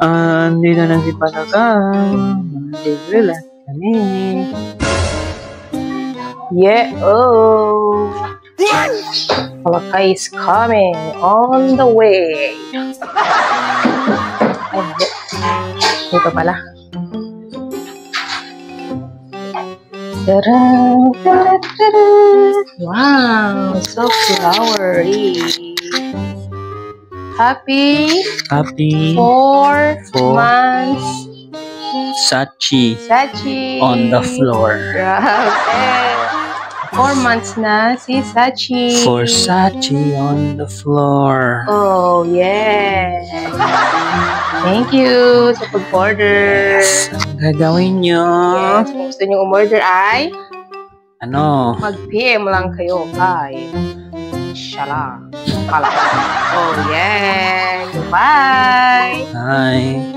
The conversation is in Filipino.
Andito na si Patakan. Mag-relax kami. Yeah, oh. Palakay is coming on the way. Ay, dito pala. Wow, so flowery. Happy 4 months Sachi on the floor. Grabe. 4 months na si Sachi. For Sachi on the floor. Oh, yeah. Thank you sa pag-order. Ang gagawin nyo? Yes, kung gusto nyo umorder ay Ano? mag-PM lang kayo kay Shala. Oh, yeah. Goodbye. Hi.